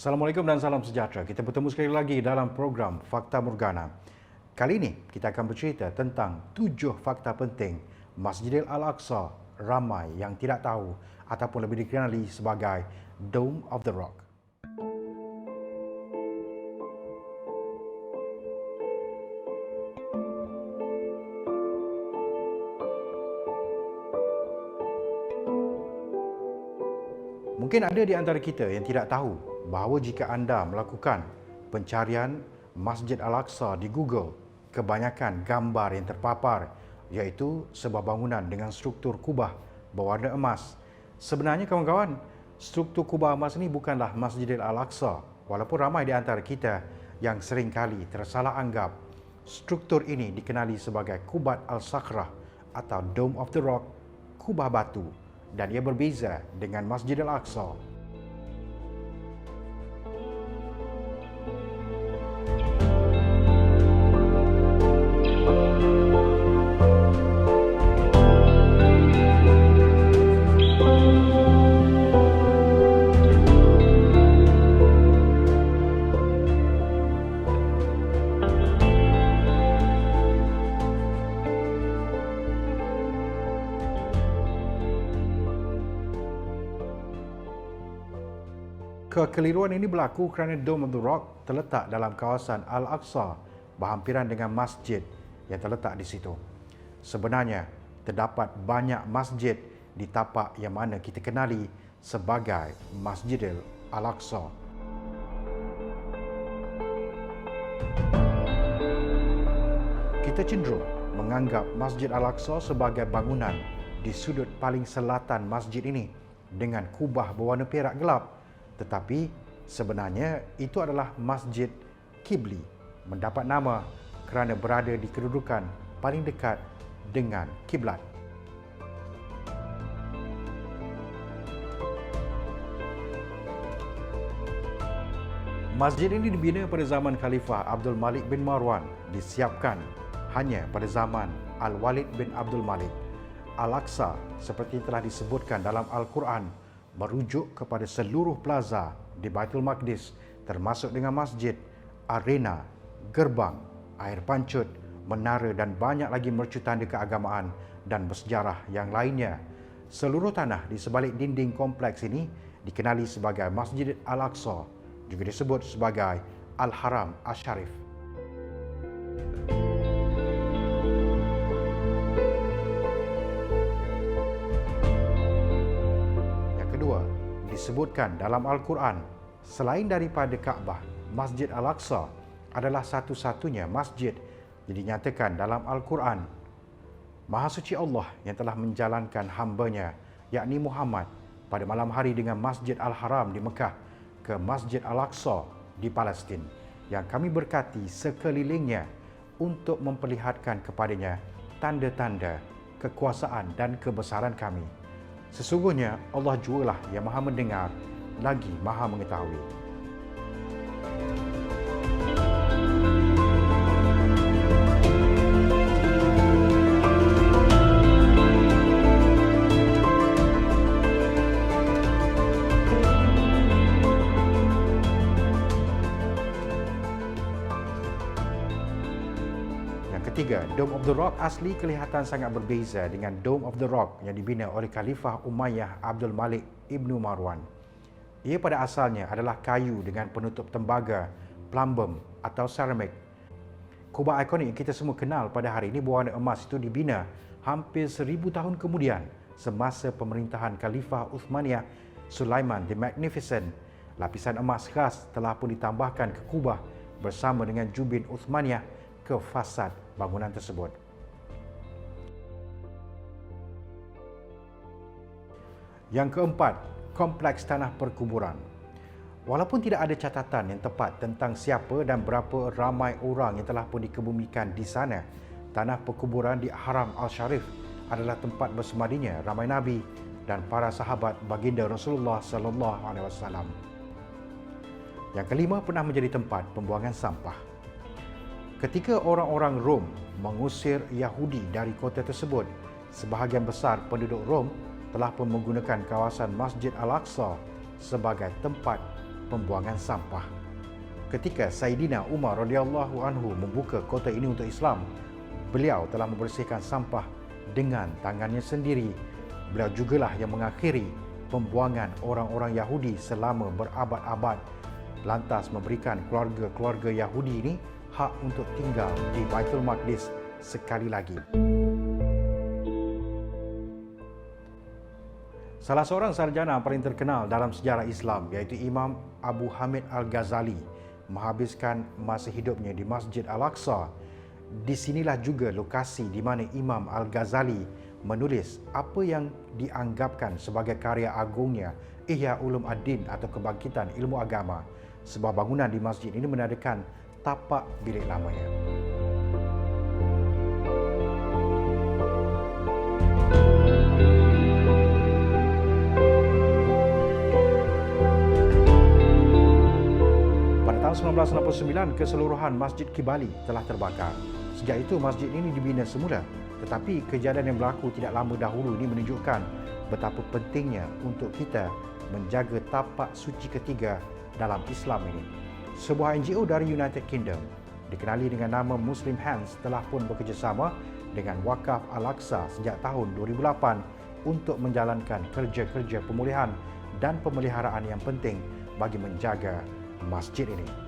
Assalamualaikum dan salam sejahtera. Kita bertemu sekali lagi dalam program Fakta Morgana. Kali ini kita akan bercerita tentang 7 fakta penting Masjidil Al-Aqsa ramai yang tidak tahu ataupun lebih dikenali sebagai Dome of the Rock. Mungkin ada di antara kita yang tidak tahu bahawa jika anda melakukan pencarian Masjid Al-Aqsa di Google, kebanyakan gambar yang terpapar iaitu sebuah bangunan dengan struktur kubah berwarna emas. Sebenarnya kawan-kawan, struktur kubah emas ini bukanlah Masjidil Al-Aqsa, walaupun ramai di antara kita yang sering kali tersalah anggap struktur ini dikenali sebagai Kubat Al-Sakrah atau Dome of the Rock, kubah batu, dan ia berbeza dengan Masjid Al-Aqsa. Kekeliruan ini berlaku kerana Dome of the Rock terletak dalam kawasan Al-Aqsa berhampiran dengan masjid yang terletak di situ. Sebenarnya, terdapat banyak masjid di tapak yang mana kita kenali sebagai Masjidil Al-Aqsa. Kita cenderung menganggap Masjid Al-Aqsa sebagai bangunan di sudut paling selatan masjid ini dengan kubah berwarna perak gelap. Tetapi sebenarnya itu adalah Masjid Qibli, mendapat nama kerana berada di kedudukan paling dekat dengan kiblat. Masjid ini dibina pada zaman Khalifah Abdul Malik bin Marwan, disiapkan hanya pada zaman Al-Walid bin Abdul Malik. Al-Aqsa seperti telah disebutkan dalam Al-Quran merujuk kepada seluruh plaza di Baitul Maqdis, termasuk dengan masjid, arena, gerbang, air pancut, menara dan banyak lagi mercutanda keagamaan dan bersejarah yang lainnya. Seluruh tanah di sebalik dinding kompleks ini dikenali sebagai Masjid Al-Aqsa, juga disebut sebagai Al-Haram Asy-Syarif. Disebutkan dalam Al-Quran, selain daripada Kaabah, Masjid Al-Aqsa adalah satu-satunya masjid yang dinyatakan dalam Al-Quran. Maha suci Allah yang telah menjalankan hamba-Nya, yakni Muhammad, pada malam hari dengan Masjid Al-Haram di Mekah ke Masjid Al-Aqsa di Palestin, yang kami berkati sekelilingnya untuk memperlihatkan kepadanya tanda-tanda kekuasaan dan kebesaran kami. Sesungguhnya Allah jugalah yang Maha mendengar lagi Maha mengetahui. Ketiga, Dome of the Rock asli kelihatan sangat berbeza dengan Dome of the Rock yang dibina oleh Khalifah Umayyah Abdul Malik Ibnu Marwan. Ia pada asalnya adalah kayu dengan penutup tembaga, plumbum atau seramik. Kubah ikonik yang kita semua kenal pada hari ini berwarna emas itu dibina hampir 1000 tahun kemudian semasa pemerintahan Khalifah Uthmaniyah Sulaiman the Magnificent. Lapisan emas khas telah pun ditambahkan ke kubah bersama dengan jubin Uthmaniyah ke fasad bangunan tersebut. Yang keempat, kompleks tanah perkuburan. Walaupun tidak ada catatan yang tepat tentang siapa dan berapa ramai orang yang telah pun dikebumikan di sana, tanah perkuburan di Haram Al-Syarif adalah tempat bersemadinya ramai nabi dan para sahabat baginda Rasulullah sallallahu alaihi wasallam. Yang kelima, pernah menjadi tempat pembuangan sampah. Ketika orang-orang Rom mengusir Yahudi dari kota tersebut, sebahagian besar penduduk Rom telah pun menggunakan kawasan Masjid Al-Aqsa sebagai tempat pembuangan sampah. Ketika Saidina Umar radhiyallahu anhu membuka kota ini untuk Islam, beliau telah membersihkan sampah dengan tangannya sendiri. Beliau jugalah yang mengakhiri pembuangan orang-orang Yahudi selama berabad-abad, lantas memberikan keluarga-keluarga Yahudi ini hak untuk tinggal di Baitul Maqdis sekali lagi. Salah seorang sarjana paling terkenal dalam sejarah Islam iaitu Imam Abu Hamid Al-Ghazali menghabiskan masa hidupnya di Masjid Al-Aqsa. Di sinilah juga lokasi di mana Imam Al-Ghazali menulis apa yang dianggapkan sebagai karya agungnya Ihya Ulum Ad-Din atau Kebangkitan Ilmu Agama. Sebuah bangunan di masjid ini menandakan tapak bilik lamanya. Pada tahun 1969, keseluruhan Masjid Kibali telah terbakar. Sejak itu, masjid ini dibina semula. Tetapi kejadian yang berlaku tidak lama dahulu ini menunjukkan betapa pentingnya untuk kita menjaga tapak suci ketiga dalam Islam ini. Sebuah NGO dari United Kingdom dikenali dengan nama Muslim Hands telah pun bekerjasama dengan Wakaf Al-Aqsa sejak tahun 2008 untuk menjalankan kerja-kerja pemulihan dan pemeliharaan yang penting bagi menjaga masjid ini.